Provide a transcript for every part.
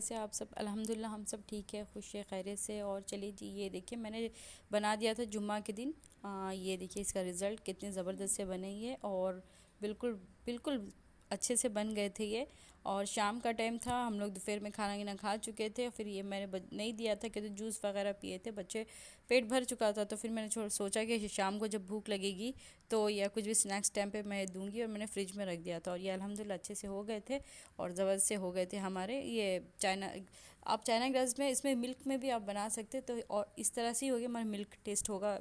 कैसे आप सब? अल्हम्दुलिल्लाह हम सब ठीक है, खुश है, खैरियत से। और चलिए जी, ये देखिए मैंने बना दिया था जुम्मा के दिन। ये देखिए इसका रिज़ल्ट कितने ज़बरदस्त से बने ये, और बिल्कुल बिल्कुल अच्छे से बन गए थे ये। और शाम का टाइम था, हम लोग दोपहर में खाना वीना खा चुके थे। फिर ये मैंने नहीं दिया था क्योंकि जूस वगैरह पिए थे बच्चे, पेट भर चुका था। तो फिर मैंने सोचा कि शाम को जब भूख लगेगी तो या कुछ भी स्नैक्स टाइम पे मैं दूंगी, और मैंने फ्रिज में रख दिया था। और ये अल्हम्दुलिल्लाह अच्छे से हो गए थे और ज़बरदस्त से हो गए थे हमारे ये चाइना। आप चाइना ग्रास में इसमें मिल्क में भी आप बना सकते हैं, तो और इस तरह से ही होगी, हमारा मिल्क टेस्ट होगा।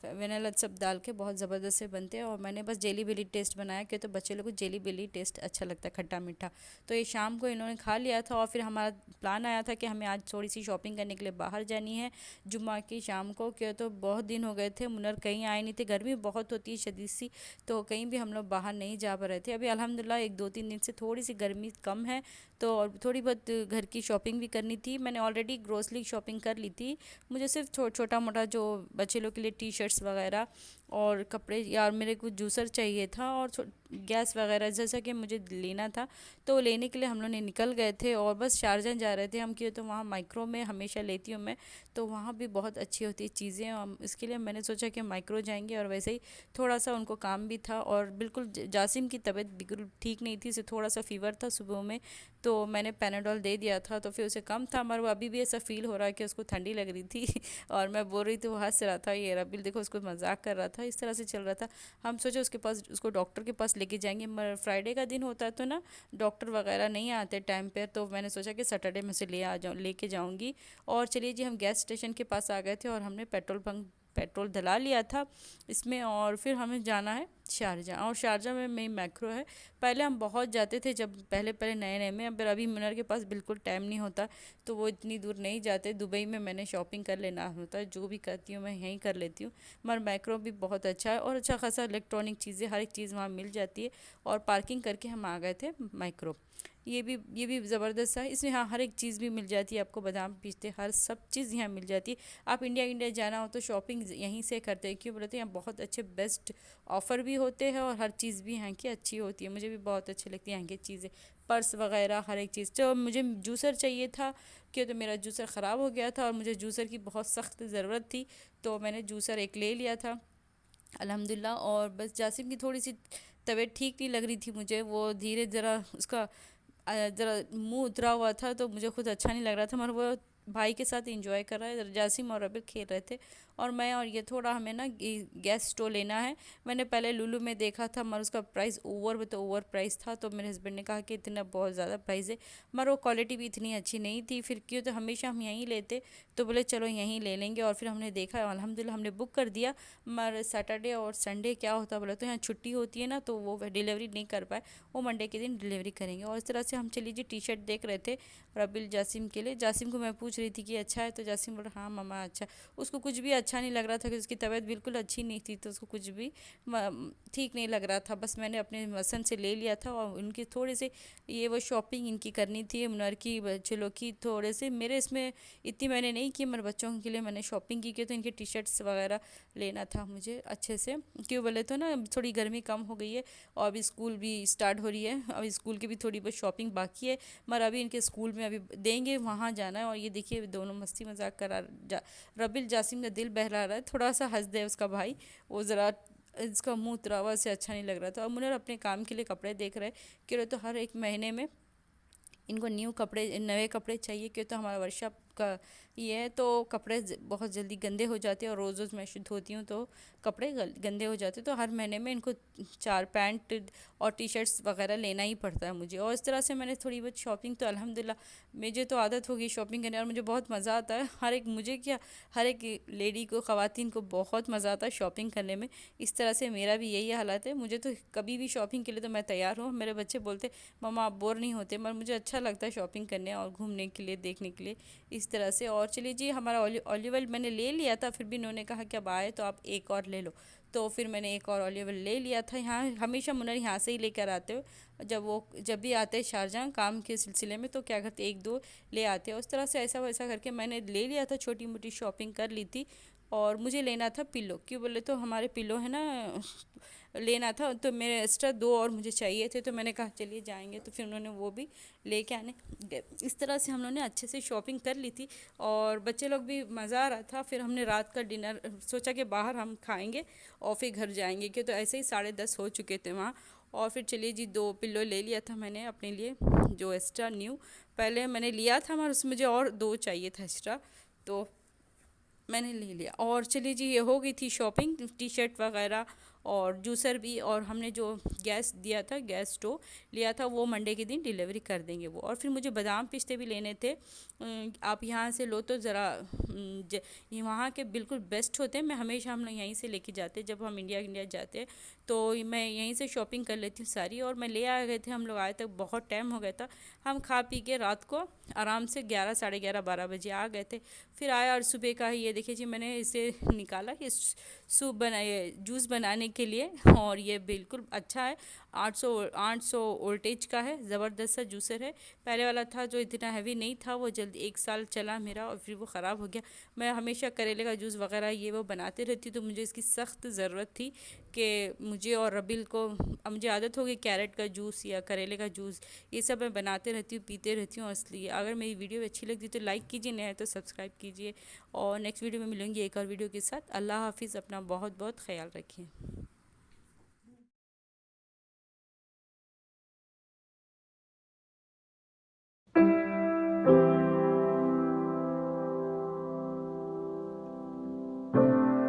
वेनिला सब डाल के बहुत ज़बरदस्त से बनते हैं। और मैंने बस जेली बेली टेस्ट बनाया क्यों, तो बच्चे लोग को जेली बेली टेस्ट अच्छा लगता है, खट्टा मीठा। तो ये शाम को इन्होंने खा लिया था, और फिर हमारा प्लान आया था कि हमें आज थोड़ी सी शॉपिंग करने के लिए बाहर जानी है जुम्मा की शाम को। क्यों, तो बहुत दिन हो गए थे, मुनर कहीं आए नहीं थे, गर्मी बहुत होती है शदीद सी, तो कहीं भी हम लोग बाहर नहीं जा पा रहे थे। अभी अल्हम्दुलिल्लाह एक दो तीन दिन से थोड़ी सी गर्मी कम है, तो और थोड़ी बहुत घर की शॉपिंग भी करनी थी। मैंने ऑलरेडी ग्रोसरी शॉपिंग कर ली थी। मुझे सिर्फ छोटा मोटा जो बच्चे लोग के लिए टी शर्ट्स वगैरह और कपड़े, यार मेरे को जूसर चाहिए था, और गैस वगैरह जैसा कि मुझे लेना था। तो लेने के लिए हम लोग ने निकल गए थे, और बस शारजाह जा रहे थे हम। क्यों, तो वहाँ माइक्रो में हमेशा लेती हूँ मैं, तो वहाँ भी बहुत अच्छी होती है चीज़ें। इसके लिए मैंने सोचा कि माइक्रो जाएंगे। और वैसे ही थोड़ा सा उनको काम भी था, और बिल्कुल जासिम की तबीयत बिल्कुल ठीक नहीं थी, इसे थोड़ा सा फीवर था सुबह में, तो मैंने पैनाडोल दे दिया था, तो फिर उसे कम था। मगर वो अभी भी ऐसा फील हो रहा है कि उसको ठंडी लग रही थी और मैं बोल रही थी, वो हंस रहा था, ये रबिल देखो उसको मजाक कर रहा था, इस तरह से चल रहा था। हम सोचे उसके पास, उसको डॉक्टर के पास लेके जाएंगे, मगर फ्राइडे का दिन होता है तो ना डॉक्टर वगैरह नहीं आते टाइम पे, तो मैंने सोचा कि सैटरडे में से लेके जाऊंगी। और चलिए जी, हम गैस स्टेशन के पास आ गए थे, और हमने पेट्रोल डला लिया था इसमें। और फिर हमें जाना है शारजाह, और शारजाह में मेरी मैक्रो है। पहले हम बहुत जाते थे, जब पहले पहले नए नए में। अब अभी मुनर के पास बिल्कुल टाइम नहीं होता, तो वो इतनी दूर नहीं जाते। दुबई में मैंने शॉपिंग कर लेना होता है, जो भी करती हूँ मैं यहीं कर लेती हूँ। मगर मैक्रो भी बहुत अच्छा है, और अच्छा खासा इलेक्ट्रॉनिक चीज़ें, हर एक चीज़ वहाँ मिल जाती है। और पार्किंग करके हम आ गए थे माइक्रो। ये भी ज़बरदस्त है, इसमें हाँ हर एक चीज़ भी मिल जाती है आपको, बादाम पिस्ते हर सब चीज़ यहाँ मिल जाती है। आप इंडिया जाना हो तो शॉपिंग यहीं से करते हैं। क्यों बोले तो यहाँ बहुत अच्छे बेस्ट ऑफ़र भी होते हैं, और हर चीज़ भी यहाँ की अच्छी होती है। मुझे भी बहुत अच्छी लगती है यहाँ की चीज़ें, पर्स वगैरह हर एक चीज़। तो मुझे जूसर चाहिए था, क्यों, तो मेरा जूसर ख़राब हो गया था, और मुझे जूसर की बहुत सख्त ज़रूरत थी, तो मैंने जूसर एक ले लिया था अल्हम्दुलिल्लाह। और बस जासिम की थोड़ी सी तबीयत ठीक नहीं लग रही थी मुझे, वो धीरे ज़रा उसका ज़रा मुंह उतरा हुआ था, तो मुझे खुद अच्छा नहीं लग रहा था। मगर वो भाई के साथ एंजॉय कर रहा है, जासिम और रबिल खेल रहे थे, और मैं और ये थोड़ा हमें ना गैस स्टोव लेना है। मैंने पहले लुलु में देखा था, मगर उसका प्राइस ओवर प्राइस था, तो मेरे हस्बैंड ने कहा कि इतना बहुत ज़्यादा प्राइस है, मगर वो क्वालिटी भी इतनी अच्छी नहीं थी। फिर क्यों, तो हमेशा हम यहीं लेते, तो बोले चलो यहीं ले लेंगे। और फिर हमने देखा, अल्हम्दुलिल्लाह हमने बुक कर दिया। मगर सैटरडे और संडे क्या होता बोले तो यहाँ छुट्टी होती है ना, तो वो डिलीवरी नहीं कर पाए, वो मंडे के दिन डिलीवरी करेंगे। और इस तरह से हम चली जी टी शर्ट देख रहे थे रबिल जासिम के लिए। जासिम को मैं पूछ रही थी कि अच्छा है, तो जासिम बोल रहा हाँ मम्मा अच्छा। उसको कुछ भी अच्छा नहीं लग रहा था, कि उसकी तबीयत बिल्कुल अच्छी नहीं थी, तो उसको कुछ भी ठीक नहीं लग रहा था। बस मैंने अपने मसन से ले लिया था, और उनकी थोड़ी सी ये वो शॉपिंग इनकी करनी थी मुनर की, बच्चे लोग की थोड़े से। मेरे इसमें इतनी मैंने नहीं की, मेरे बच्चों के लिए मैंने शॉपिंग की, तो इनकी टी शर्ट्स वगैरह लेना था मुझे अच्छे से। क्यों बोले तो ना थोड़ी गर्मी कम हो गई है, और अभी स्कूल भी स्टार्ट हो रही है, अभी स्कूल की भी थोड़ी बहुत शॉपिंग बाकी है। मगर अभी इनके स्कूल में अभी देंगे, वहाँ जाना है। और ये देखिए दोनों मस्ती मजाक करा रबिल जासिम का दिल बहला रहा है, थोड़ा सा हंस दे उसका भाई, वो ज़रा इसका मुंह उतरा हुआ से अच्छा नहीं लग रहा था। और मुनर अपने काम के लिए कपड़े देख रहे कि तो हर एक महीने में इनको न्यू कपड़े, नए कपड़े चाहिए। क्यों, तो हमारा वर्कशॉप का ये है, तो कपड़े बहुत जल्दी गंदे हो जाते हैं, और रोज़ रोज़ मैं शुद्ध होती हूँ तो कपड़े गंदे हो जाते हैं। तो हर महीने में इनको 4 पैंट और टी शर्ट्स वगैरह लेना ही पड़ता है मुझे। और इस तरह से मैंने थोड़ी बहुत शॉपिंग, तो अल्हम्दुलिल्लाह मुझे तो आदत होगी शॉपिंग करने, और मुझे बहुत मज़ा आता है। हर एक मुझे क्या, हर एक लेडी को, ख़वातीन को बहुत मज़ा आता है शॉपिंग करने में। इस तरह से मेरा भी यही हालत है, मुझे तो कभी भी शॉपिंग के लिए तो मैं तैयार हूँ। मेरे बच्चे बोलते मम्मा आप बोर नहीं होते, मगर मुझे अच्छा लगता है शॉपिंग करने और घूमने के लिए, देखने के लिए, इस तरह से। और चलिए जी, हमारा ऑलिव ऑयल मैंने ले लिया था, फिर भी इन्होंने कहा कि अब आए तो आप एक और ले लो, तो फिर मैंने एक और ऑलिव ऑयल ले लिया था। यहाँ हमेशा मुनर यहाँ से ही लेकर आते हो, जब भी आते हैं शारजाह काम के सिलसिले में, तो क्या करते एक दो ले आते हैं। उस तरह से ऐसा वैसा करके मैंने ले लिया था, छोटी मोटी शॉपिंग कर ली थी। और मुझे लेना था पिलो। क्यों बोले तो हमारे पिलो है ना लेना था, तो मेरे एक्स्ट्रा 2 और मुझे चाहिए थे, तो मैंने कहा चलिए जाएंगे, तो फिर उन्होंने वो भी लेके आने गए। इस तरह से हम लोगों ने अच्छे से शॉपिंग कर ली थी और बच्चे लोग भी मज़ा आ रहा था। फिर हमने रात का डिनर सोचा कि बाहर हम खाएंगे और फिर घर जाएंगे, कि तो ऐसे ही 10:30 हो चुके थे वहाँ। और फिर चलिए जी 2 पिल्लो ले लिया था मैंने अपने लिए, जो एक्स्ट्रा न्यू पहले मैंने लिया था, मगर उसमें मुझे और 2 चाहिए था एक्स्ट्रा, तो मैंने ले लिया। और चलिए जी ये हो गई थी शॉपिंग, टी शर्ट वगैरह और जूसर भी। और हमने जो गैस दिया था, गैस स्टोव लिया था, वो मंडे के दिन डिलीवरी कर देंगे वो। और फिर मुझे बादाम पिस्ते भी लेने थे। आप यहाँ से लो तो ज़रा ये वहाँ के बिल्कुल बेस्ट होते हैं। मैं हमेशा हम लोग यहीं से लेके जाते हैं, जब हम इंडिया जाते हैं तो मैं यहीं से शॉपिंग कर लेती हूँ सारी। और मैं ले आ गए थे, हम लोग आए तक बहुत टाइम हो गया था। हम खा पी के रात को आराम से 11, साढ़े 11, 12 बजे आ गए थे। फिर आया और सुबह का ये देखिए जी मैंने इसे निकाला, ये सूप बनाए जूस बनाने के लिए। और ये बिल्कुल अच्छा है, 800 वोल्टेज का है, ज़बरदस्त सा जूसर है। पहले वाला था जो इतना हैवी नहीं था, वो जल्दी 1 साल चला मेरा और फिर वो ख़राब हो गया। मैं हमेशा करेले का जूस वगैरह ये वो बनाते रहती, तो मुझे इसकी सख्त ज़रूरत थी कि मुझे और रबिल को, अब मुझे आदत हो गई कैरेट का जूस या करेले का जूस, ये सब मैं बनाते रहती हूँ, पीते रहती हूँ। इसलिए अगर मेरी वीडियो अच्छी लगती तो लाइक कीजिए, नया है तो सब्सक्राइब कीजिए। और नेक्स्ट वीडियो में मिलेंगे एक और वीडियो के साथ। अल्लाह हाफिज़, अपना बहुत बहुत ख्याल रखिए।